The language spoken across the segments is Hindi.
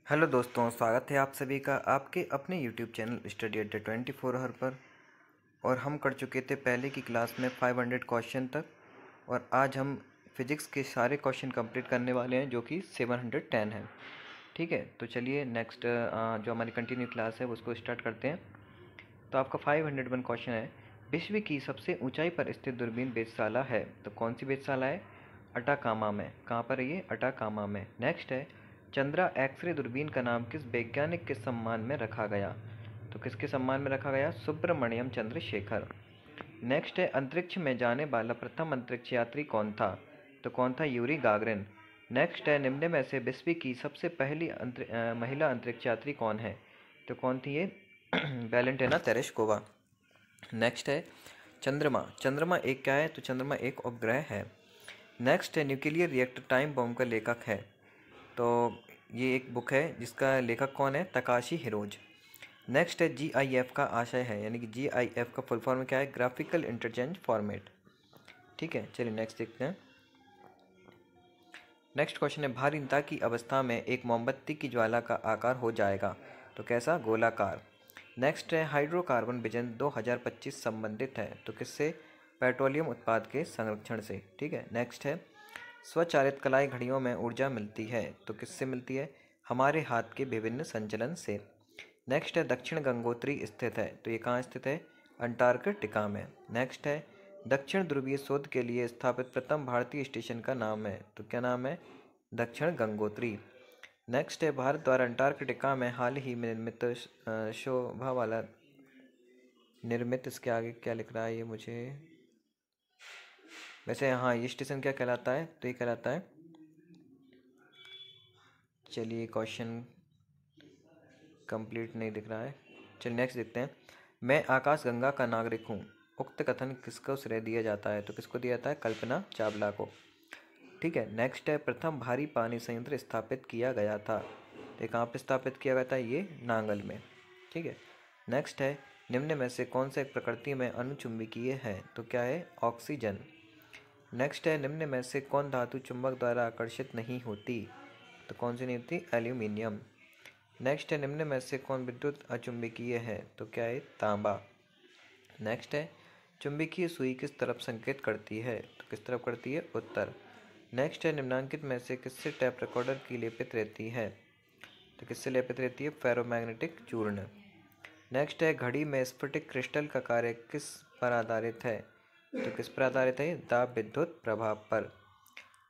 हेलो दोस्तों, स्वागत है आप सभी का आपके अपने यूट्यूब चैनल स्टडी अड्डा 24 हर पर। और हम कर चुके थे पहले की क्लास में 500 क्वेश्चन तक, और आज हम फिजिक्स के सारे क्वेश्चन कंप्लीट करने वाले हैं जो कि 710 है। ठीक है, तो चलिए नेक्स्ट जो हमारी कंटिन्यू क्लास है उसको स्टार्ट करते हैं। तो आपका 501 क्वेश्चन है, विश्व की सबसे ऊंचाई पर स्थित दूरबीन वेधशाला है, तो कौन सी वेधशाला है? अटाकामा में। कहाँ पर है ये? अटाकामा में। नेक्स्ट है, चंद्रा एक्सरे दूरबीन का नाम किस वैज्ञानिक के सम्मान में रखा गया? तो किसके सम्मान में रखा गया? सुब्रमण्यम चंद्रशेखर। नेक्स्ट है, अंतरिक्ष में जाने वाला प्रथम अंतरिक्ष यात्री कौन था? तो कौन था? Yuri Gagarin. नेक्स्ट है, निम्न में से विश्व की सबसे पहली महिला अंतरिक्ष यात्री कौन है? तो कौन थी ये? Valentina Tereshkova. नेक्स्ट है, चंद्रमा। चंद्रमा एक क्या है? तो चंद्रमा एक उपग्रह है। नेक्स्ट है, न्यूक्लियर रिएक्टर टाइम बॉम्ब का लेखक है। तो ये एक बुक है जिसका लेखक कौन है? Takeshi heroes. नेक्स्ट है, GIF का आशय है, यानी कि GIF का फुल फॉर्म क्या है? Graphical interchange format. ठीक है, चलिए नेक्स्ट देखते हैं। नेक्स्ट क्वेश्चन है, भारीनता की अवस्था में एक मोमबत्ती की ज्वाला का आकार हो जाएगा, तो कैसा? गोलाकार। नेक्स्ट है, हाइड्रोकार्बन विजन 2025 संबंधित है, तो किससे? पेट्रोलियम उत्पाद के संरक्षण से। ठीक है, नेक्स्ट है, स्वचालित कलाई घड़ियों में ऊर्जा मिलती है, तो किससे मिलती है? हमारे हाथ के विभिन्न संचलन से। नेक्स्ट है, दक्षिण गंगोत्री स्थित है, तो ये कहाँ स्थित है? अंटार्कटिका में। नेक्स्ट है, दक्षिण ध्रुवीय शोध के लिए स्थापित प्रथम भारतीय स्टेशन का नाम है, तो क्या नाम है? दक्षिण गंगोत्री। नेक्स्ट है, भारत द्वारा अंटार्कटिका में हाल ही में निर्मित शोभा वाला निर्मित, इसके आगे क्या लिख रहा है ये मुझे वैसे, हाँ, ये स्टेशन क्या कहलाता है? तो ये कहलाता है, चलिए क्वेश्चन कंप्लीट नहीं दिख रहा है। चलिए नेक्स्ट देखते हैं। मैं आकाशगंगा का नागरिक हूँ, उक्त कथन किसको श्रेय दिया जाता है? तो किसको दिया जाता है? कल्पना चावला को। ठीक है, नेक्स्ट है, प्रथम भारी पानी संयंत्र स्थापित किया गया था, तो कहाँ पे स्थापित किया गया था? ये नांगल में। ठीक है, नेक्स्ट है, निम्न में से कौन सा एक प्रकृति में अनुचुंबकीय है? तो क्या है? ऑक्सीजन। नेक्स्ट है, निम्न में से कौन धातु चुंबक द्वारा आकर्षित नहीं होती? तो कौन सी नहीं होती? एल्यूमिनियम। नेक्स्ट है, निम्न में से कौन विद्युत अचुंबकीय है? तो क्या है? तांबा। नेक्स्ट है, चुंबकीय सुई किस तरफ संकेत करती है? तो किस तरफ करती है? उत्तर। नेक्स्ट है, निम्नांकित में से किससे टैप रिकॉर्डर की लेपित रहती है? तो किससे लेपित रहती है? फेरोमैग्नेटिक चूर्ण। नेक्स्ट है, घड़ी में स्फटिक क्रिस्टल का कार्य किस पर आधारित है? तो किस पर आधारित है? दाब विद्युत प्रभाव पर।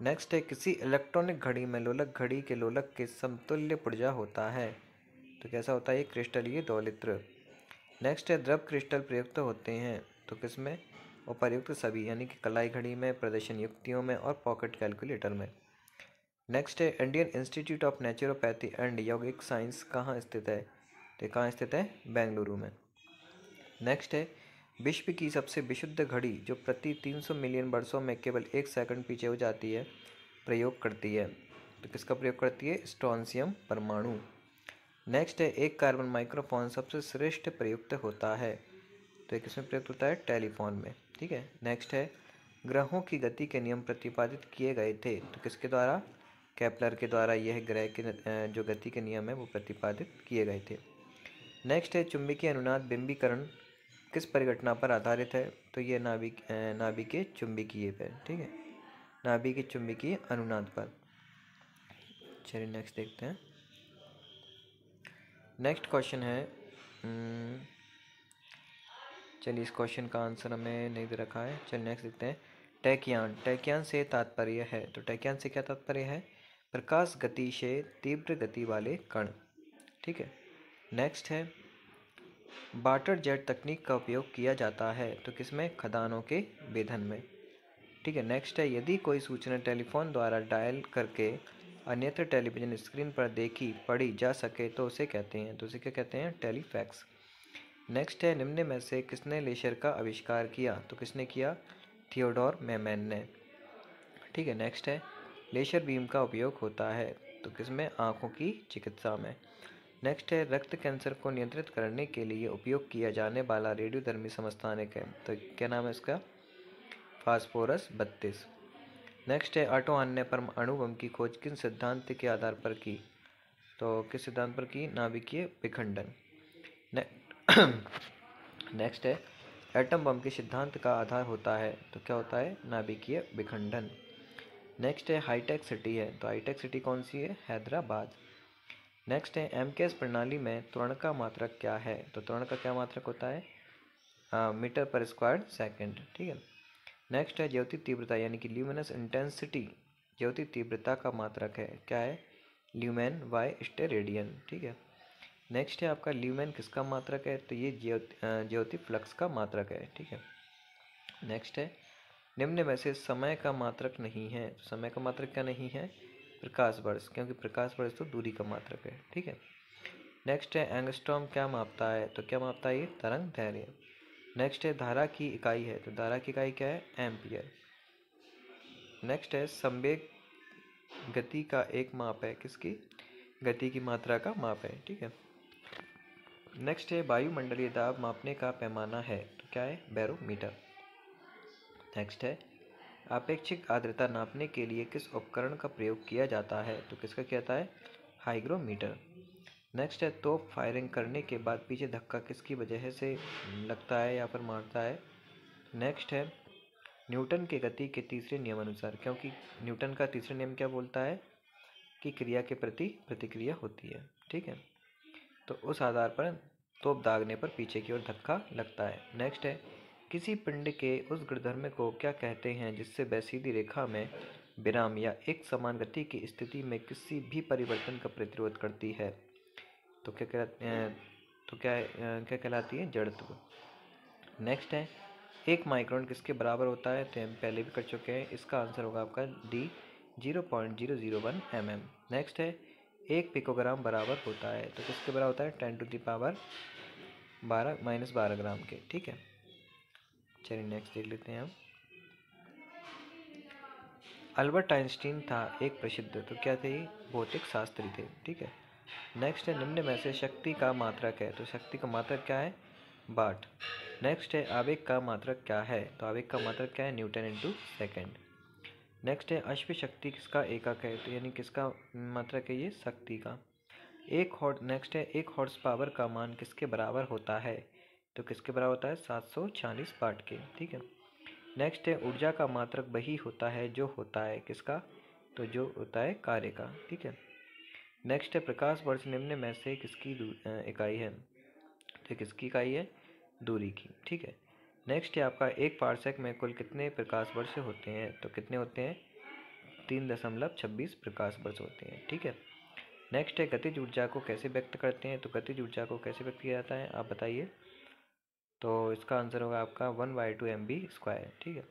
नेक्स्ट है, किसी इलेक्ट्रॉनिक घड़ी में लोलक घड़ी के लोलक के समतुल्य पुर्जा होता है, तो कैसा होता है? ये क्रिस्टलीय दोलित्र। नेक्स्ट है, द्रव क्रिस्टल प्रयुक्त होते हैं, तो किसमें? उपर्युक्त सभी, यानी कि कलाई घड़ी में, प्रदर्शन युक्तियों में और पॉकेट कैलकुलेटर में। नेक्स्ट है, Indian institute of naturopathy and यौगिक साइंस कहाँ स्थित है? तो कहाँ स्थित है? बेंगलुरु में। नेक्स्ट है, विश्व की सबसे विशुद्ध घड़ी जो प्रति 300 मिलियन वर्षों में केवल 1 सेकंड पीछे हो जाती है, प्रयोग करती है, तो किसका प्रयोग करती है? स्ट्रोंशियम परमाणु। नेक्स्ट है, एक कार्बन माइक्रोफोन सबसे श्रेष्ठ प्रयुक्त होता है, तो ये किसमें प्रयुक्त होता है? टेलीफोन में। ठीक है, नेक्स्ट है, ग्रहों की गति के नियम प्रतिपादित किए गए थे, तो किसके द्वारा? केपलर के द्वारा यह ग्रह के जो गति के नियम है वो प्रतिपादित किए गए थे। नेक्स्ट है, चुंबकीय अनुनाद बिंबीकरण किस परिघटना पर आधारित है? तो ये नाभिकीय चुंबकीय पर। ठीक है, नाभिकीय चुंबकीय अनुनाद पर। चलिए नेक्स्ट देखते हैं। नेक्स्ट क्वेश्चन है, चलिए इस क्वेश्चन का आंसर हमें नहीं दे रखा है। चलिए नेक्स्ट देखते हैं। टैक्यान। टैक्यान से तात्पर्य है, तो टैक्यान से क्या तात्पर्य है? प्रकाश गति से तीव्र गति वाले कण। ठीक है, नेक्स्ट है, वाटर जेट तकनीक का उपयोग किया जाता है, तो किसमें? खदानों के वेधन में। ठीक है, नेक्स्ट है, यदि कोई सूचना टेलीफोन द्वारा डायल करके अन्यत्र टेलीविजन स्क्रीन पर देखी पढ़ी जा सके तो उसे कहते हैं, तो उसे क्या कहते हैं? टेलीफैक्स। नेक्स्ट है, निम्न में से किसने लेजर का आविष्कार किया? तो किसने किया? थियोडोर मेमन ने। ठीक है, नेक्स्ट है, लेजर बीम का उपयोग होता है, तो किसमें? आँखों की चिकित्सा में। नेक्स्ट है, रक्त कैंसर को नियंत्रित करने के लिए उपयोग किया जाने वाला रेडियोधर्मी समस्थानिक है, तो क्या नाम है इसका? फास्फोरस 32। नेक्स्ट है, ऑटो अन्य परमाणु बम की खोज किन सिद्धांत के आधार पर की? तो किस सिद्धांत पर की? नाभिकीय विखंडन। नेक्स्ट है एटम बम के सिद्धांत का आधार होता है, तो क्या होता है? नाभिकीय विखंडन। नेक्स्ट है हाईटेक सिटी है, तो हाईटेक सिटी कौन सी है? हैदराबाद। नेक्स्ट है एमकेएस प्रणाली में त्वरण का मात्रक क्या है? तो त्वरण का क्या मात्रक होता है? मीटर पर स्क्वायर सेकंड। ठीक है। नेक्स्ट है ज्योति तीव्रता यानी कि ल्यूमिनस इंटेंसिटी, ज्योति तीव्रता का मात्रक है, क्या है? Lumen by steradian. ठीक है। नेक्स्ट है आपका ल्यूमेन किसका मात्रक है? तो ये ज्योति फ्लक्स का मात्रक है। ठीक है। नेक्स्ट है निम्न में से समय का मात्रक नहीं है, तो समय का मात्रक क्या नहीं है? प्रकाश वर्ष, क्योंकि प्रकाश वर्ष तो दूरी का मात्रक है। ठीक है। नेक्स्ट है एंगस्ट्रॉम क्या मापता है? तो क्या मापता है ये? तरंग दैर्ध्य। नेक्स्ट है धारा की इकाई है, तो धारा की इकाई क्या है? एम्पियर। नेक्स्ट है संवेग गति का एक माप है, किसकी? गति की मात्रा का माप है। ठीक है। नेक्स्ट है वायुमंडलीय दाब मापने का पैमाना है, तो क्या है? बैरोमीटर। नेक्स्ट है आपेक्षिक आर्द्रता नापने के लिए किस उपकरण का प्रयोग किया जाता है? तो किसका किया जाता है? हाइग्रोमीटर। नेक्स्ट है तोप फायरिंग करने के बाद पीछे धक्का किसकी वजह से लगता है या फिर मारता है? नेक्स्ट है न्यूटन के गति के तीसरे नियम अनुसार, क्योंकि न्यूटन का तीसरा नियम क्या बोलता है? कि क्रिया के प्रति प्रतिक्रिया होती है। ठीक है। तो उस आधार पर तोप दागने पर पीछे की ओर धक्का लगता है। नेक्स्ट है किसी पिंड के उस गुणधर्म को क्या कहते हैं जिससे वह सीधी रेखा में विराम या एक समान गति की स्थिति में किसी भी परिवर्तन का प्रतिरोध करती है? तो क्या कहते हैं? तो क्या कहलाती है? जड़त्व। नेक्स्ट है एक माइक्रोन किसके बराबर होता है? तो हम पहले भी कर चुके हैं, इसका आंसर होगा आपका डी 0.001 mm। नेक्स्ट है एक पिकोग्राम बराबर होता है, तो किसके बराबर होता है? 10⁻12 ग्राम के। ठीक है। चलिए नेक्स्ट देख लेते हैं हम। अल्बर्ट आइंस्टीन था एक प्रसिद्ध, तो क्या थे? भौतिक शास्त्री थे। ठीक है। नेक्स्ट है निम्न में से शक्ति का मात्रक है, तो शक्ति का मात्रक क्या है? वाट। नेक्स्ट है आवेग का मात्रक क्या है? तो आवेग का मात्रक क्या है? Newton into second. नेक्स्ट है अश्व शक्ति किसका एकक है? तो यानी किसका मात्रक है ये? शक्ति का। नेक्स्ट है एक हॉर्स पावर का मान किसके बराबर होता है? तो किसके बराबर होता है? 740 वाट के। ठीक है। नेक्स्ट है ऊर्जा का मात्रक वही होता है जो होता है किसका? तो जो होता है कार्य का। ठीक है। नेक्स्ट है प्रकाश वर्ष निम्न में से किसकी इकाई है? तो किसकी इकाई है? दूरी की। ठीक है। नेक्स्ट है आपका एक पार्सेक में कुल कितने प्रकाश वर्ष होते हैं? तो कितने होते हैं? 3.26 प्रकाश वर्ष होते हैं। ठीक है। नेक्स्ट है गतिज ऊर्जा को कैसे व्यक्त करते हैं? तो गतिज ऊर्जा को कैसे व्यक्त किया जाता है, आप बताइए। तो इसका आंसर होगा आपका 1/2 mv²। ठीक है।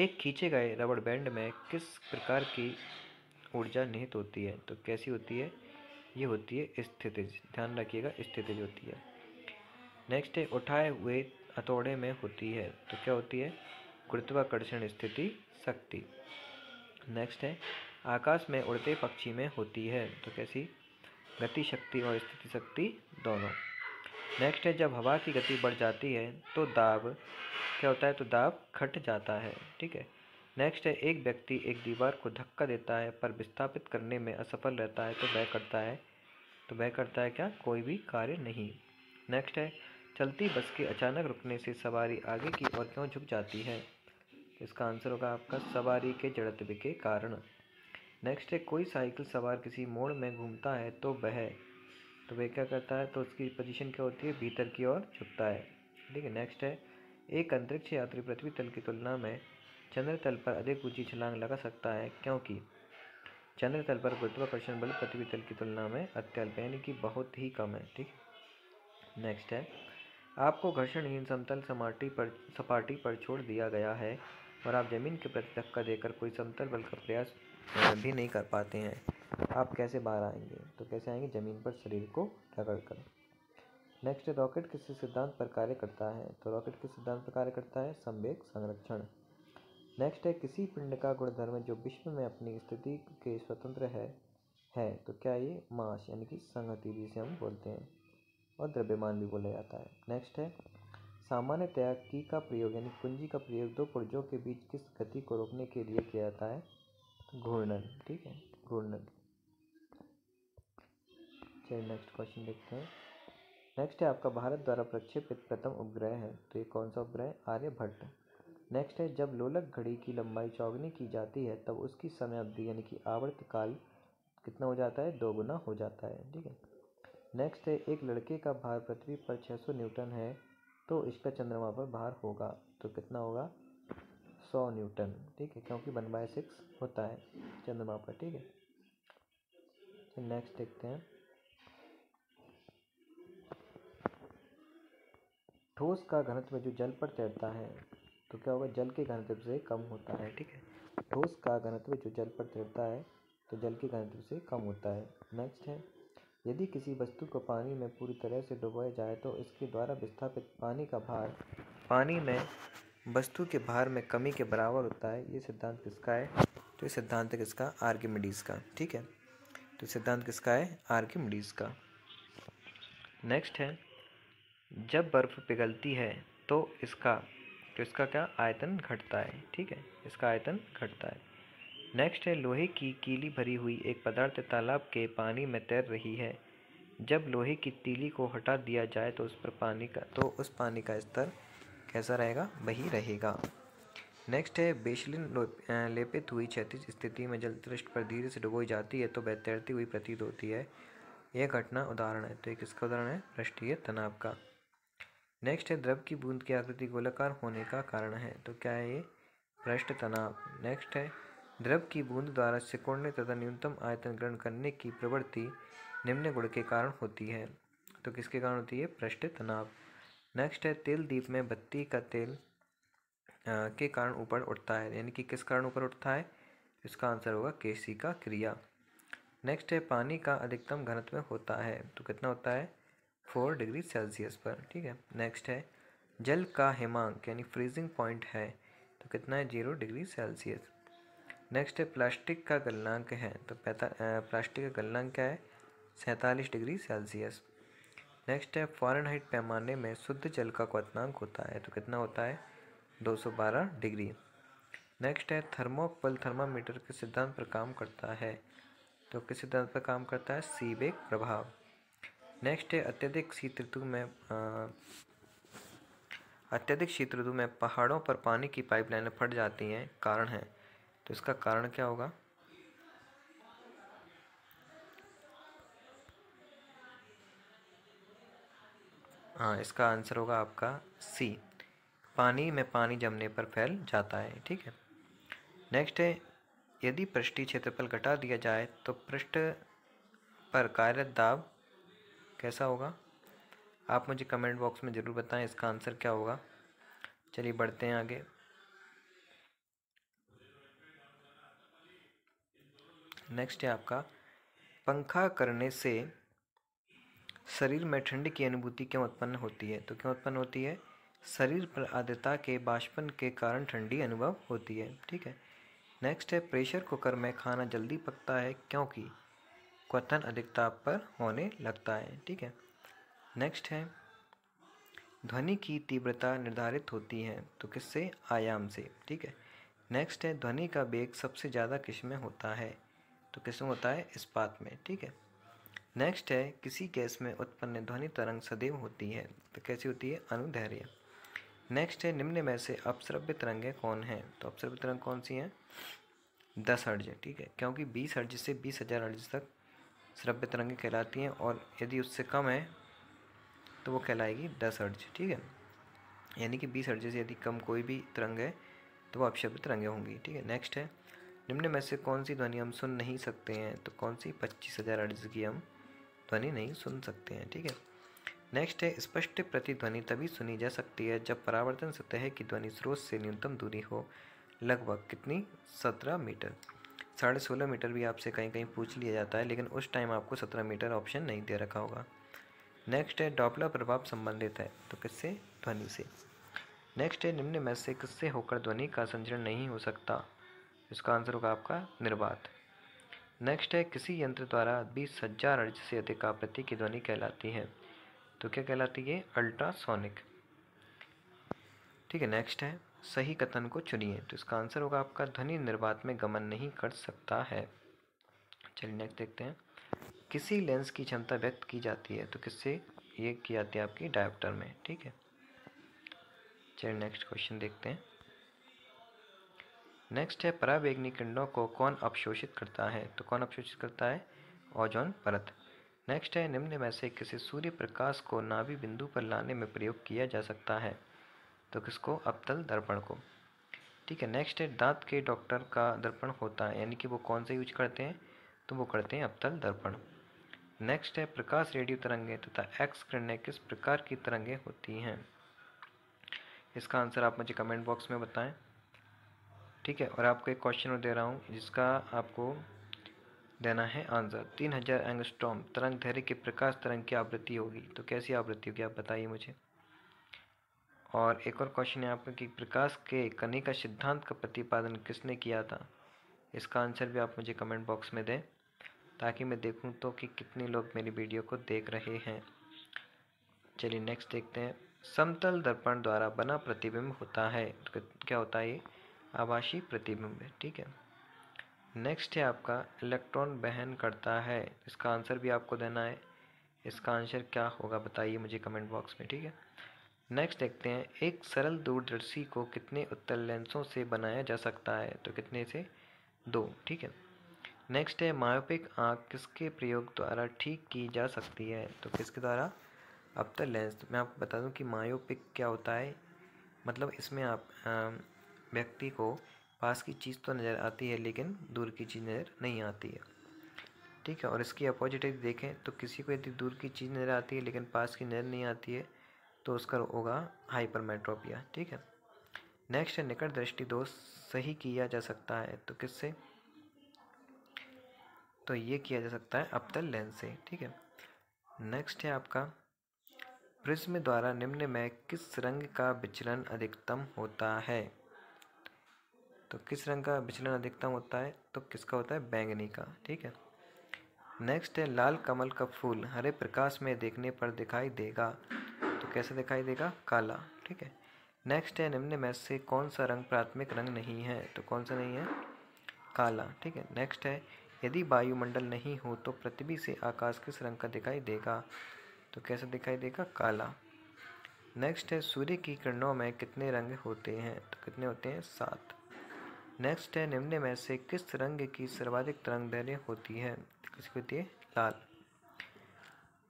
एक खींचे गए रबड़ बैंड में किस प्रकार की ऊर्जा निहित होती है? तो कैसी होती है? ये होती है स्थितिज। ध्यान रखिएगा, स्थितिज होती है। नेक्स्ट है उठाए हुए हथौड़े में होती है, तो क्या होती है? गुरुत्वाकर्षण स्थिति शक्ति। नेक्स्ट है आकाश में उड़ते पक्षी में होती है, तो कैसी? गति शक्ति और स्थिति शक्ति दोनों। नेक्स्ट है जब हवा की गति बढ़ जाती है तो दाब क्या होता है? तो दाब घट जाता है। ठीक है। नेक्स्ट है एक व्यक्ति एक दीवार को धक्का देता है पर विस्थापित करने में असफल रहता है, तो वह करता है क्या? कोई भी कार्य नहीं। नेक्स्ट है चलती बस के अचानक रुकने से सवारी आगे की ओर क्यों झुक जाती है? इसका आंसर होगा आपका सवारी के जड़त्व के कारण। नेक्स्ट है कोई साइकिल सवार किसी मोड़ में घूमता है तो वह क्या करता है? तो उसकी पोजीशन क्या होती है? भीतर की ओर झुकता है। ठीक है। नेक्स्ट है एक अंतरिक्ष यात्री पृथ्वी तल की तुलना में चंद्र तल पर अधिक ऊंची छलांग लगा सकता है, क्योंकि चंद्र तल पर गुरुत्वाकर्षण बल पृथ्वी तल की तुलना में अत्यल्प यानी कि बहुत ही कम है। ठीक। नेक्स्ट है आपको घर्षणहीन समतल सपाटी पर छोड़ दिया गया है और आप जमीन के प्रति धक्का देकर कोई समतल बल का प्रयास भी नहीं कर पाते हैं, आप कैसे बाहर आएंगे? तो कैसे आएंगे? जमीन पर शरीर को रगड़ कर। नेक्स्ट रॉकेट किस सिद्धांत पर कार्य करता है? तो रॉकेट किस सिद्धांत पर कार्य करता है? संवेग संरक्षण। नेक्स्ट है किसी पिंड का गुणधर्म जो विश्व में अपनी स्थिति के स्वतंत्र है, तो क्या ये? मास यानी कि संहति जिसे हम बोलते हैं, और द्रव्यमान भी बोला जाता है। नेक्स्ट है सामान्यतया की का प्रयोग यानी कुंजी का प्रयोग दो पुर्जों के बीच किस गति को रोकने के लिए किया जाता है? घूर्णन। ठीक है, घूर्णन। चलिए नेक्स्ट क्वेश्चन देखते हैं। नेक्स्ट है आपका भारत द्वारा प्रक्षेपित प्रथम उपग्रह है, तो ये कौन सा उपग्रह है? आर्यभट्ट। नेक्स्ट है जब लोलक घड़ी की लंबाई चौगुनी की जाती है तब उसकी समय अवधि यानी कि आवर्तकाल कितना हो जाता है? 2 गुना हो जाता है। ठीक है। नेक्स्ट है एक लड़के का भार पृथ्वी पर 600 न्यूटन है तो इसका चंद्रमा पर भार होगा, तो कितना होगा? 100 न्यूटन। ठीक है, क्योंकि 1/6 होता है चंद्रमा पर। ठीक है, तो नेक्स्ट देखते हैं। ठोस का घनत्व जो जल पर तैरता है तो क्या होगा? जल के घनत्व से कम होता है। ठीक है, ठोस का घनत्व जो जल पर तैरता है तो जल के घनत्व से कम होता है। नेक्स्ट है यदि किसी वस्तु को पानी में पूरी तरह से डुबोया जाए तो इसके द्वारा विस्थापित पानी का भार पानी में वस्तु के भार में कमी के बराबर होता है। ये सिद्धांत किसका है? तो ये सिद्धांत है किसका? आर्किमिडीज का। ठीक है, तो सिद्धांत किसका है? आर्किमिडीज का। नेक्स्ट है जब बर्फ पिघलती है तो इसका क्या? आयतन घटता है। ठीक है, इसका आयतन घटता है। नेक्स्ट है लोहे की कीली भरी हुई एक पदार्थ तालाब के पानी में तैर रही है। जब लोहे की तीली को हटा दिया जाए तो उस पानी का स्तर कैसा रहेगा? वही रहेगा। नेक्स्ट है बेसलिन लेपित हुई क्षैतिज स्थिति में जल पृष्ठ पर धीरे से डुबोई जाती है तो वह तैरती हुई प्रतीत होती है। यह घटना उदाहरण है, तो ये किसका उदाहरण है? पृष्ठीय तनाव का। नेक्स्ट है द्रव की बूंद की आकृति गोलाकार होने का कारण है, तो क्या है ये? पृष्ठ तनाव। नेक्स्ट है द्रव की बूंद द्वारा सिकुड़ने तथा न्यूनतम आयतन ग्रहण करने की प्रवृत्ति निम्न गुण के कारण होती है, तो किसके कारण होती है? पृष्ठ तनाव। नेक्स्ट है तेल दीप में बत्ती का तेल के कारण ऊपर उठता है, यानी कि किस कारण ऊपर उठता है? इसका आंसर होगा केशिका क्रिया। नेक्स्ट है पानी का अधिकतम घनत्व होता है, तो कितना होता है? 4 डिग्री सेल्सियस पर। ठीक है। नेक्स्ट है जल का हिमांक यानी फ्रीजिंग पॉइंट है, तो कितना है? 0 डिग्री सेल्सियस। नेक्स्ट है प्लास्टिक का गलनांक है, तो प्लास्टिक का गलनांक क्या है? 47 डिग्री सेल्सियस। नेक्स्ट है फ़ारेनहाइट पैमाने में शुद्ध जल का क्वथनांक होता है, तो कितना होता है? 212 डिग्री। नेक्स्ट है थर्मोकपल थर्मामीटर के सिद्धांत पर काम करता है, तो किस सिद्धांत पर काम करता है? सीबेक प्रभाव। नेक्स्ट है अत्यधिक शीत ऋतु में पहाड़ों पर पानी की पाइपलाइनें फट जाती हैं, कारण है, तो इसका कारण क्या होगा? हाँ, इसका आंसर होगा आपका सी, पानी में पानी जमने पर फैल जाता है। ठीक है। नेक्स्ट है यदि पृष्ठीय क्षेत्रफल घटा दिया जाए तो पृष्ठ पर कार्यरत दाब कैसा होगा? आप मुझे कमेंट बॉक्स में ज़रूर बताएं इसका आंसर क्या होगा। चलिए बढ़ते हैं आगे। नेक्स्ट है आपका पंखा करने से शरीर में ठंड की अनुभूति क्यों उत्पन्न होती है? तो क्यों उत्पन्न होती है? शरीर पर आर्द्रता के बाष्पन के कारण ठंडी अनुभव होती है। ठीक है। नेक्स्ट है प्रेशर कुकर में खाना जल्दी पकता है क्योंकि क्वथन अधिक ताप पर होने लगता है। ठीक है। नेक्स्ट है ध्वनि की तीव्रता निर्धारित होती है, तो किससे? आयाम से। ठीक है। नेक्स्ट है ध्वनि का वेग सबसे ज़्यादा किस में होता है? तो किस में होता है? इस्पात में। ठीक है। नेक्स्ट है किसी गैस में उत्पन्न ध्वनि तरंग सदैव होती है, तो कैसी होती है? अनुदैर्घ्य। नेक्स्ट है निम्न में से अपश्रव्य तरंगें कौन हैं? तो अपश्रव्य तरंग कौन सी हैं? 10 हर्ट्ज। ठीक है, क्योंकि 20 हर्ट्ज से 20,000 हर्ट्ज तक श्रव्य तरंगें कहलाती हैं और यदि उससे कम है तो वो कहलाएगी 10 हर्ट्ज। ठीक है, यानी कि 20 हर्ट्ज से यदि कम कोई भी तरंग है तो वो अपश्रव्य तरंगें होंगी। ठीक है। नेक्स्ट है निम्न में से कौन सी ध्वनि हम सुन नहीं सकते हैं? तो कौन सी? 25,000 हर्ट्ज की हम ध्वनि नहीं सुन सकते हैं। ठीक है। नेक्स्ट है स्पष्ट प्रतिध्वनि तभी सुनी जा सकती है जब परावर्तन सतह की ध्वनि स्रोत से न्यूनतम दूरी हो, लगभग कितनी? 17 मीटर। 16.5 मीटर भी आपसे कहीं कहीं पूछ लिया जाता है, लेकिन उस टाइम आपको 17 मीटर ऑप्शन नहीं दे रखा होगा। नेक्स्ट है डॉपलर प्रभाव संबंधित है, तो किससे? ध्वनि से। नेक्स्ट है निम्न में से किससे होकर ध्वनि का संचरण नहीं हो सकता? इसका आंसर होगा आपका निर्वात। नेक्स्ट है किसी यंत्र द्वारा 20,000 हर्ट्ज से अधिक आवृत्ति की ध्वनि कहलाती है, तो क्या कहलाती है? अल्ट्रासोनिक। ठीक है। नेक्स्ट है सही कथन को चुनिए, तो इसका आंसर होगा आपका ध्वनि निर्वात में गमन नहीं कर सकता है। चलिए नेक्स्ट देखते हैं किसी लेंस की क्षमता व्यक्त की जाती है, तो किससे ये की जाती है? आपकी डायोप्टर में। ठीक है, चलिए नेक्स्ट क्वेश्चन देखते हैं। नेक्स्ट है पराबैंगनी किरणों को कौन अवशोषित करता है? तो कौन अवशोषित करता है? ओजोन परत। नेक्स्ट है निम्न में से किसी सूर्य प्रकाश को नाभि बिंदु पर लाने में प्रयोग किया जा सकता है? तो किसको? अवतल दर्पण को। ठीक है, नेक्स्ट है दांत के डॉक्टर का दर्पण होता है, यानी कि वो कौन सा यूज करते हैं? तो वो करते हैं अवतल दर्पण। नेक्स्ट है प्रकाश रेडियो तरंगें तथा एक्स किरणें किस प्रकार की तरंगें होती हैं? इसका आंसर आप मुझे कमेंट बॉक्स में बताएं। ठीक है, और आपको एक क्वेश्चन और दे रहा हूँ जिसका आपको देना है आंसर। 3000 एंगस्ट्रॉम तरंग दैर्घ्य की प्रकाश तरंग की आवृत्ति होगी, तो कैसी आवृत्ति होगी आप बताइए मुझे। और एक और क्वेश्चन है आपका कि प्रकाश के कणिका सिद्धांत का प्रतिपादन किसने किया था? इसका आंसर भी आप मुझे कमेंट बॉक्स में दें, ताकि मैं देखूं तो कि कितने लोग मेरी वीडियो को देख रहे हैं। चलिए नेक्स्ट देखते हैं। समतल दर्पण द्वारा बना प्रतिबिंब होता है, तो क्या होता है ये? आभासी प्रतिबिंब है। ठीक है, नेक्स्ट है आपका इलेक्ट्रॉन वहन करता है, इसका आंसर भी आपको देना है। इसका आंसर क्या होगा बताइए मुझे कमेंट बॉक्स में। ठीक है, नेक्स्ट देखते हैं। एक सरल दूरदर्शी को कितने उत्तल लेंसों से बनाया जा सकता है? तो कितने से? 2। ठीक है, नेक्स्ट है मायोपिक आँख किसके प्रयोग द्वारा ठीक की जा सकती है? तो किसके द्वारा? अवतल लेंस। मैं आपको बता दूं कि मायोपिक क्या होता है, मतलब इसमें आप व्यक्ति को पास की चीज़ तो नज़र आती है लेकिन दूर की चीज़ नज़र नहीं आती है। ठीक है, और इसकी अपोजिट यदि देखें तो किसी को यदि दूर की चीज़ नज़र आती है लेकिन पास की नज़र नहीं आती है, तो उसका होगा हाइपरमेट्रोपिया। ठीक है, नेक्स्ट है निकट दृष्टि दोष सही किया जा सकता है, तो किससे? तो ये किया जा सकता है अवतल लेंस से। ठीक है, नेक्स्ट है आपका प्रिज्म द्वारा निम्न में किस रंग का विचलन अधिकतम होता है? तो किस रंग का विचलन अधिकतम होता है? तो किसका होता है? बैंगनी का। ठीक है, नेक्स्ट है लाल कमल का फूल हरे प्रकाश में देखने पर दिखाई देगा, तो कैसे दिखाई देगा? काला। ठीक है, नेक्स्ट है निम्न में से कौन सा रंग प्राथमिक रंग नहीं है? तो कौन सा नहीं है? काला। ठीक है, नेक्स्ट है यदि वायुमंडल नहीं हो तो पृथ्वी से आकाश किस रंग का दिखाई देगा? तो कैसा दिखाई देगा? काला। नेक्स्ट है सूर्य की किरणों में कितने रंग होते हैं? तो कितने होते हैं? 7। नेक्स्ट है निम्न में से किस रंग की सर्वाधिक तरंग दैर्घ्य होती है? किसकी होती है? लाल।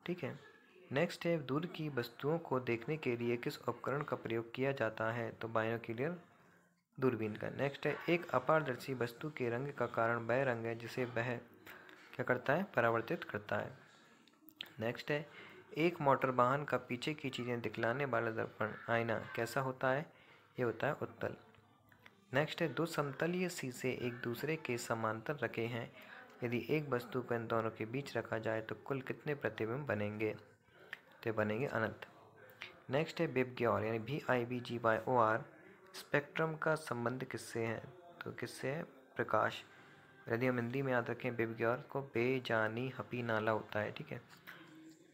ठीक है, नेक्स्ट है दूर की वस्तुओं को देखने के लिए किस उपकरण का प्रयोग किया जाता है? तो बाइनोक्यूलर दूरबीन का। नेक्स्ट है एक अपारदर्शी वस्तु के रंग का कारण वह रंग है जिसे वह क्या करता है? परावर्तित करता है। नेक्स्ट है एक मोटर वाहन का पीछे की चीज़ें दिखलाने वाला दर्पण आईना कैसा होता है? ये होता है उत्तल। नेक्स्ट है दो समतलीय शीशे एक दूसरे के समांतर रखे हैं, यदि एक वस्तु को इन दोनों के बीच रखा जाए तो कुल कितने प्रतिबिंब बनेंगे? तो बनेंगे अनंत। नेक्स्ट है विबग्योर यानी VIBGYOR स्पेक्ट्रम का संबंध किससे है? तो किससे है? प्रकाश। यदि हम हिंदी में याद रखें विबग्योर को बेजानी हपी नाला होता है। ठीक है,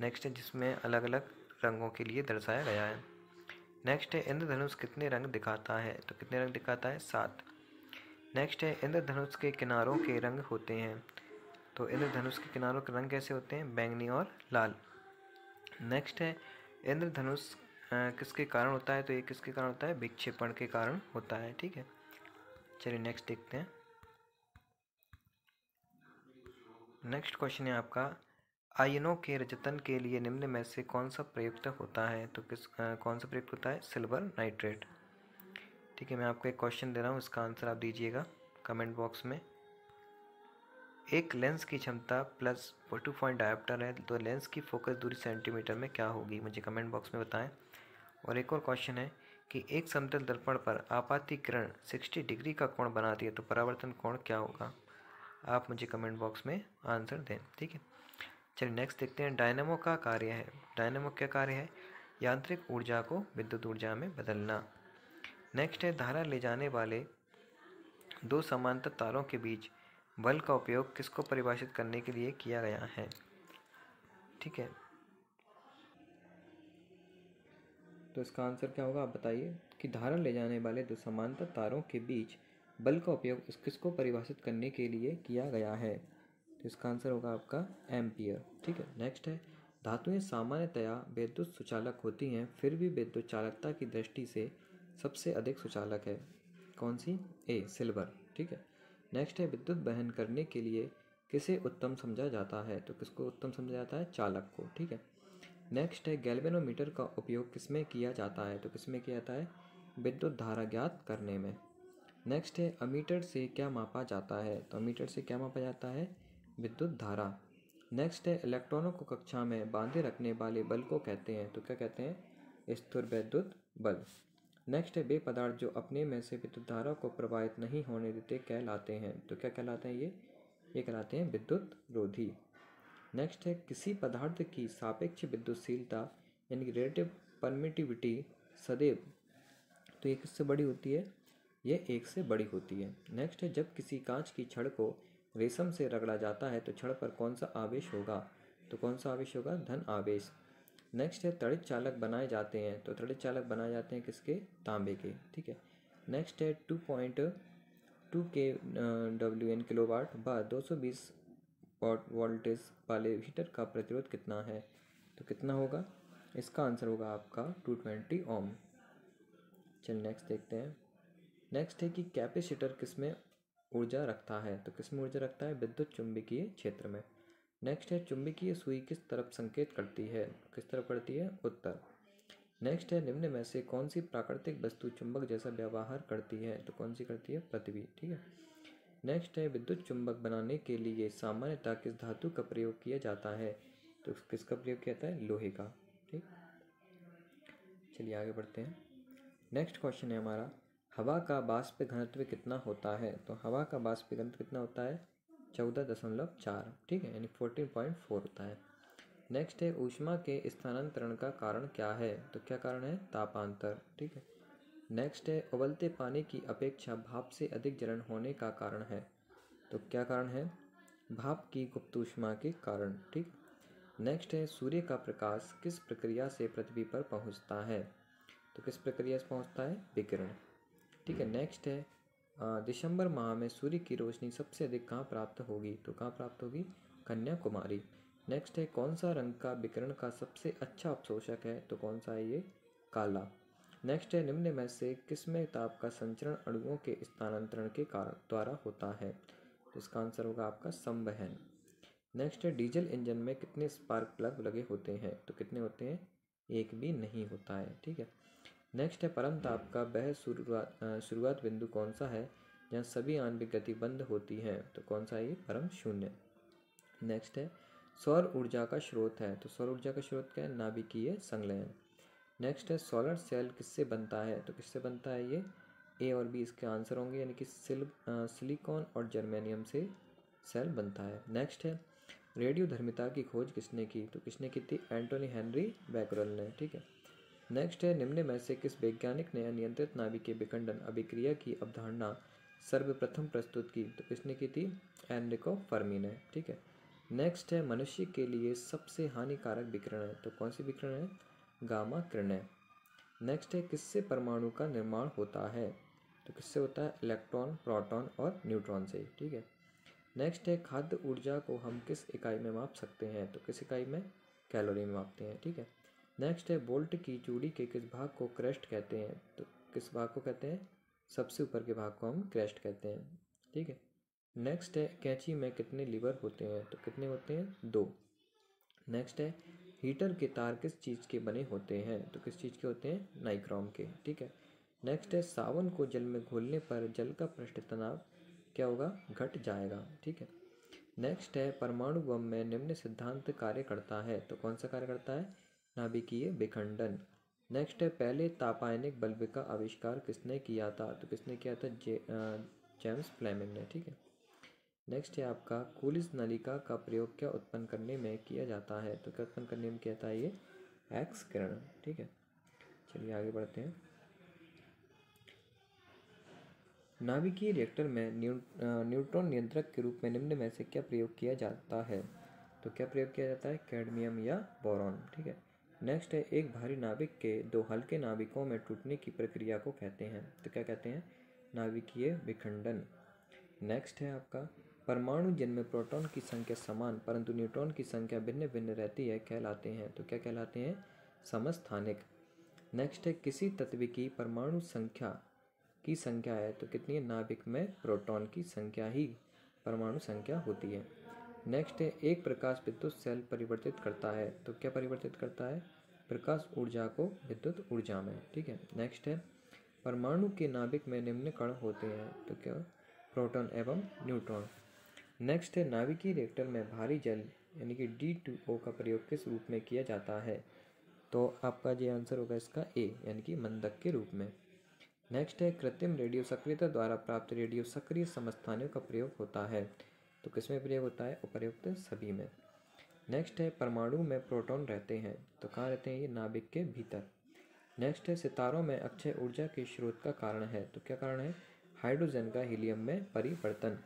नेक्स्ट है जिसमें अलग अलग रंगों के लिए दर्शाया गया है। नेक्स्ट है इंद्रधनुष कितने रंग दिखाता है? तो कितने रंग दिखाता है? 7। नेक्स्ट है इंद्रधनुष के किनारों के रंग होते हैं, तो इंद्रधनुष के किनारों के रंग कैसे होते हैं? बैंगनी और लाल। नेक्स्ट है इंद्रधनुष किसके कारण होता है? तो ये किसके कारण होता है? विक्षेपण के कारण होता है। ठीक है, चलिए नेक्स्ट देखते हैं। नेक्स्ट क्वेश्चन है आपका आयनों के रजतन के लिए निम्न में से कौन सा प्रयुक्त होता है? तो कौन सा प्रयुक्त होता है? Silver nitrate. ठीक है, मैं आपको एक क्वेश्चन दे रहा हूँ, इसका आंसर आप दीजिएगा कमेंट बॉक्स में। एक लेंस की क्षमता प्लस 42 पॉइंट डायोप्टर है, तो लेंस की फोकस दूरी सेंटीमीटर में क्या होगी? मुझे कमेंट बॉक्स में बताएं। और एक और क्वेश्चन है कि एक समतल दर्पण पर आपाती किरण 60 डिग्री का कोण बनाती है, तो परावर्तन कोण क्या होगा? आप मुझे कमेंट बॉक्स में आंसर दें। ठीक है, चलिए नेक्स्ट देखते हैं। डायनेमो का कार्य है, डायनेमो क्या कार्य है? यांत्रिक ऊर्जा को विद्युत ऊर्जा में बदलना। नेक्स्ट है धारा ले जाने वाले दो समांतर तारों के बीच बल का उपयोग किसको परिभाषित करने के लिए किया गया है? ठीक है, तो इसका आंसर क्या होगा आप बताइए कि धारा ले जाने वाले दो समांतर तारों के बीच बल का उपयोग किसको परिभाषित करने के लिए किया गया है? तो इसका आंसर होगा आपका एम्पियर। ठीक है, नेक्स्ट है धातुएं सामान्यतया विद्युत सुचालक होती हैं, फिर भी विद्युत चालकता की दृष्टि से सबसे अधिक सुचालक है। कौन सी? ए सिल्वर। ठीक है, नेक्स्ट है विद्युत वहन करने के लिए किसे उत्तम समझा जाता है? तो किसको उत्तम समझा जाता है? चालक को। ठीक है, नेक्स्ट है गैल्वेनोमीटर का उपयोग किसमें किया जाता है? तो किसमें किया जाता है? विद्युत धारा ज्ञात करने में। नेक्स्ट है अमीटर से क्या मापा जाता है? तो अमीटर से क्या मापा जाता है? विद्युत धारा। नेक्स्ट है इलेक्ट्रॉनों को कक्षा में बांधे रखने वाले बल को कहते हैं? तो क्या कहते हैं? स्थिर विद्युत बल। नेक्स्ट है वे पदार्थ जो अपने में से विद्युत धारा को प्रवाहित नहीं होने देते कहलाते हैं? तो क्या कहलाते हैं ये कहलाते हैं विद्युत रोधी। नेक्स्ट है किसी पदार्थ की सापेक्ष विद्युतशीलता यानी कि रिलेटिव परमिटिविटी सदैव, तो ये किससे बड़ी होती है? ये 1 से बड़ी होती है। नेक्स्ट है जब किसी कांच की छड़ को रेशम से रगड़ा जाता है तो छड़ पर कौन सा आवेश होगा? तो कौन सा आवेश होगा? धन आवेश। नेक्स्ट है तड़ित चालक बनाए जाते हैं, तो तड़ित चालक बनाए जाते हैं किसके? तांबे के। ठीक है, नेक्स्ट है 2.2 के WN किलोवाट व 220 वोल्टेज वाले हीटर का प्रतिरोध कितना है? तो कितना होगा? इसका आंसर होगा आपका 220 ओम। चलिए नेक्स्ट देखते हैं। नेक्स्ट है कि कैपेसिटर किसमें ऊर्जा रखता है? तो किसमें ऊर्जा रखता है? विद्युत चुंबकीय क्षेत्र में। नेक्स्ट है चुंबकीय सुई किस तरफ संकेत करती है? किस तरफ करती है? उत्तर। नेक्स्ट है निम्न में से कौन सी प्राकृतिक वस्तु चुंबक जैसा व्यवहार करती है? तो कौन सी करती है? पृथ्वी। ठीक है, नेक्स्ट है विद्युत चुंबक बनाने के लिए सामान्यतः किस धातु का प्रयोग किया जाता है? तो किसका प्रयोग किया जाता है? लोहे का। ठीक, चलिए आगे बढ़ते हैं। नेक्स्ट क्वेश्चन है हमारा हवा का वाष्प घनत्व कितना होता है? तो हवा का वाष्प घनत्व कितना होता है? 14.4। ठीक है, यानी 14.4 होता है। नेक्स्ट है ऊष्मा के स्थानांतरण का कारण क्या है? तो क्या कारण है? तापांतर। ठीक है, नेक्स्ट है उबलते पानी की अपेक्षा भाप से अधिक जलन होने का कारण है? तो क्या कारण है? भाप की गुप्त ऊष्मा के कारण। ठीक, नेक्स्ट है सूर्य का प्रकाश किस प्रक्रिया से पृथ्वी पर पहुंचता है? तो किस प्रक्रिया से पहुंचता है? विकिरण। ठीक है, नेक्स्ट है दिसंबर माह में सूर्य की रोशनी सबसे अधिक कहाँ प्राप्त होगी? तो कहाँ प्राप्त होगी? कन्याकुमारी। नेक्स्ट है कौन सा रंग का विकिरण का सबसे अच्छा अवशोषक है? तो कौन सा है ये? काला। नेक्स्ट है निम्न में से किसमें ताप का संचरण अणुओं के स्थानांतरण के कारण द्वारा होता है? तो इसका आंसर होगा आपका संवहन। नेक्स्ट है डीजल इंजन में कितने स्पार्क प्लग लगे होते हैं? तो कितने होते हैं? एक भी नहीं होता है। ठीक है, नेक्स्ट है परम ताप का वह शुरुआत बिंदु कौन सा है जहाँ सभी आणविक गति बंद होती है? तो कौन सा है ये? परम शून्य। नेक्स्ट है सौर ऊर्जा का स्रोत है, तो सौर ऊर्जा का स्रोत क्या है? नाभिकीय संलयन। नेक्स्ट है सोलर सेल किससे बनता है? तो किससे बनता है ये? ए और बी इसके आंसर होंगे, यानी कि सिलिकॉन और जर्मेनियम से सेल बनता है। नेक्स्ट है रेडियो धर्मिता की खोज किसने की? तो किसने की थी? एंटोनी हेनरी बैकरल ने। ठीक है, नेक्स्ट है निम्न में से किस वैज्ञानिक ने अनियंत्रित नाभिकीय विखंडन अभिक्रिया की अवधारणा सर्वप्रथम प्रस्तुत की? तो किसने की थी? एनरिको फर्मी ने। ठीक है, नेक्स्ट है मनुष्य के लिए सबसे हानिकारक विकिरण है, तो कौन सी विकिरण है? गामा किरणें। नेक्स्ट है किससे परमाणु का निर्माण होता है? तो किससे होता है? इलेक्ट्रॉन, प्रोटॉन और न्यूट्रॉन से। ठीक है, नेक्स्ट है खाद्य ऊर्जा को हम किस इकाई में माप सकते हैं? तो किस इकाई में? कैलोरी में मापते हैं। ठीक है, नेक्स्ट है बोल्ट की चूड़ी के किस भाग को क्रेस्ट कहते हैं? तो किस भाग को कहते हैं? सबसे ऊपर के भाग को हम क्रेस्ट कहते हैं। ठीक है, नेक्स्ट है कैंची में कितने लीवर होते हैं? तो कितने होते हैं? 2। नेक्स्ट है हीटर के तार किस चीज़ के बने होते हैं? तो किस चीज़ के होते हैं? नाइक्रोम के। ठीक है, नेक्स्ट है सावन को जल में घोलने पर जल का पृष्ठ तनाव क्या होगा? घट जाएगा। ठीक है, नेक्स्ट है परमाणु बम में निम्न सिद्धांत कार्य करता है, तो कौन सा कार्य करता है? नाभिकीय विखंडन। नेक्स्ट है पहले तापायनिक बल्ब का आविष्कार किसने किया था? तो किसने किया था? जेम्स फ्लेमिंग ने। ठीक है, नेक्स्ट है आपका कूलिज नलिका का प्रयोग क्या उत्पन्न करने में किया जाता है? तो क्या उत्पन्न करने में किया जाता है? ये एक्स किरण। ठीक है, चलिए आगे बढ़ते हैं। नाभिकीय रिएक्टर में न्यूट्रॉन नियंत्रक के रूप में निम्न में से क्या प्रयोग किया जाता है? तो क्या प्रयोग किया जाता है? कैडमियम या बोरॉन। ठीक है, नेक्स्ट है एक भारी नाभिक के दो हल्के नाभिकों में टूटने की प्रक्रिया को कहते हैं? तो क्या कहते हैं? नाभिकीय विखंडन। नेक्स्ट है आपका परमाणु जिनमें प्रोटॉन की संख्या समान परंतु न्यूट्रॉन की संख्या भिन्न भिन्न रहती है कहलाते हैं। तो क्या कहलाते हैं? समस्थानिक। नेक्स्ट है किसी तत्व की परमाणु संख्या है तो कितनी है? नाभिक में प्रोटॉन की संख्या ही परमाणु संख्या होती है। नेक्स्ट है एक प्रकाश विद्युत सेल परिवर्तित करता है तो क्या परिवर्तित करता है? प्रकाश ऊर्जा को विद्युत ऊर्जा में। ठीक है। नेक्स्ट है परमाणु के नाभिक में निम्न कण होते हैं तो क्या? प्रोटॉन एवं न्यूट्रॉन। नेक्स्ट है नाभिकीय रिएक्टर में भारी जल यानी कि D2O का प्रयोग किस रूप में किया जाता है? तो आपका ये आंसर होगा इसका ए यानी कि मंदक के रूप में। नेक्स्ट है कृत्रिम रेडियो सक्रियता द्वारा प्राप्त रेडियो सक्रिय समस्थानिकों का प्रयोग होता है तो किसमें प्रयोग होता है? उपर्युक्त सभी में। नेक्स्ट है परमाणु में प्रोटॉन रहते हैं तो कहाँ रहते हैं? ये नाभिक के भीतर। नेक्स्ट है सितारों में अक्षय ऊर्जा के स्रोत का कारण है तो क्या कारण है? हाइड्रोजन का हीलियम में परिवर्तन।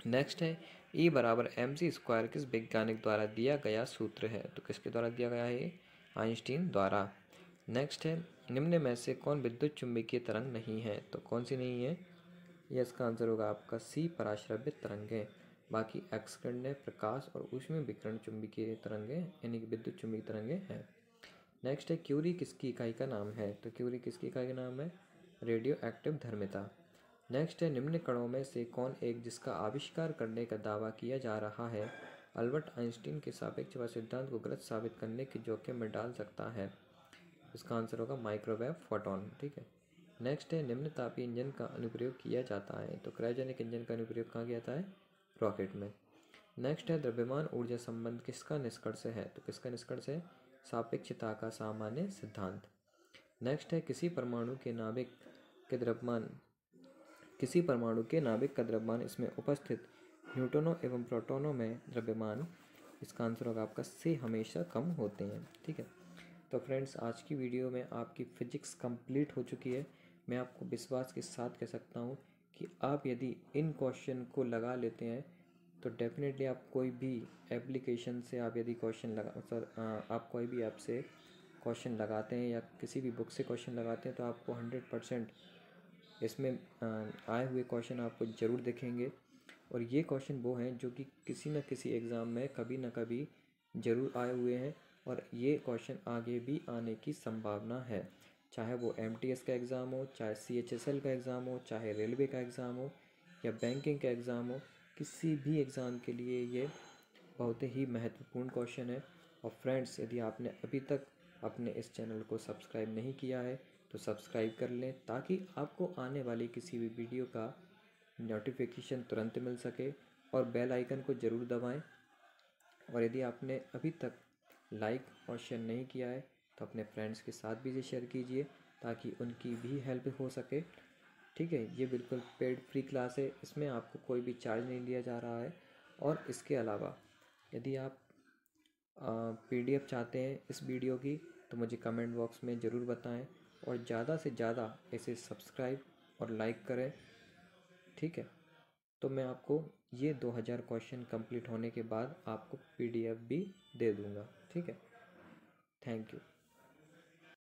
नेक्स्ट है E बराबर mc² किस वैज्ञानिक द्वारा दिया गया सूत्र है तो किसके द्वारा दिया गया है? आइंस्टीन द्वारा। नेक्स्ट है निम्न में से कौन विद्युत चुंबकीय तरंग नहीं है तो कौन सी नहीं है? यह इसका आंसर होगा आपका सी पराश्रव्य तरंगें। बाकी एक्स किरणें, प्रकाश और ऊष्मीय विकिरण चुंबकीय तरंगें यानी कि विद्युत चुंबकीय तरंगें हैं। नेक्स्ट है क्यूरी किसकी इकाई का नाम है तो क्यूरी किसकी इकाई का नाम है? Radio active धर्मिता। नेक्स्ट है निम्न कणों में से कौन एक जिसका आविष्कार करने का दावा किया जा रहा है अल्बर्ट आइंस्टीन के सापेक्षवाद सिद्धांत को गलत साबित करने के जोखिम में डाल सकता है? इसका आंसर होगा माइक्रोवेव फोटॉन। ठीक है। नेक्स्ट है निम्न तापीय इंजन का अनुप्रयोग किया जाता है तो क्रायोजेनिक इंजन का अनुप्रयोग कहाँ किया जाता है? रॉकेट में। नेक्स्ट है द्रव्यमान ऊर्जा संबंध किसका निष्कर्ष है तो किसका निष्कर्ष है? सापेक्षता का सामान्य सिद्धांत। नेक्स्ट है किसी परमाणु के नाभिक का द्रव्यमान इसमें उपस्थित न्यूट्रॉनों एवं प्रोटॉनों में द्रव्यमान इसका आंसर होगा आपका से हमेशा कम होते हैं। ठीक है। तो फ्रेंड्स आज की वीडियो में आपकी फिजिक्स कंप्लीट हो चुकी है। मैं आपको विश्वास के साथ कह सकता हूँ कि आप यदि इन क्वेश्चन को लगा लेते हैं तो डेफिनेटली आप कोई भी एप्लीकेशन से आप यदि आप कोई भी ऐप से क्वेश्चन लगाते हैं या किसी भी बुक से क्वेश्चन लगाते हैं तो आपको 100% इसमें आए हुए क्वेश्चन आपको ज़रूर दिखेंगे। और ये क्वेश्चन वो हैं जो कि किसी न किसी एग्ज़ाम में कभी ना कभी ज़रूर आए हुए हैं और ये क्वेश्चन आगे भी आने की संभावना है। चाहे वो MTS का एग्ज़ाम हो, चाहे CHSL का एग्ज़ाम हो, चाहे रेलवे का एग्ज़ाम हो या बैंकिंग का एग्ज़ाम हो, किसी भी एग्ज़ाम के लिए ये बहुत ही महत्वपूर्ण क्वेश्चन है। और फ्रेंड्स यदि आपने अभी तक अपने इस चैनल को सब्सक्राइब नहीं किया है तो सब्सक्राइब कर लें ताकि आपको आने वाली किसी भी वीडियो का नोटिफिकेशन तुरंत मिल सके और बेल आइकन को ज़रूर दबाएं। और यदि आपने अभी तक लाइक और शेयर नहीं किया है तो अपने फ्रेंड्स के साथ भी इसे शेयर कीजिए ताकि उनकी भी हेल्प हो सके। ठीक है। ये बिल्कुल पेड फ्री क्लास है, इसमें आपको कोई भी चार्ज नहीं लिया जा रहा है। और इसके अलावा यदि आप PDF चाहते हैं इस वीडियो की तो मुझे कमेंट बॉक्स में ज़रूर बताएं और ज़्यादा से ज़्यादा इसे सब्सक्राइब और लाइक करें। ठीक है। तो मैं आपको ये 2000 क्वेश्चन कंप्लीट होने के बाद आपको PDF भी दे दूँगा। ठीक है। Thank you.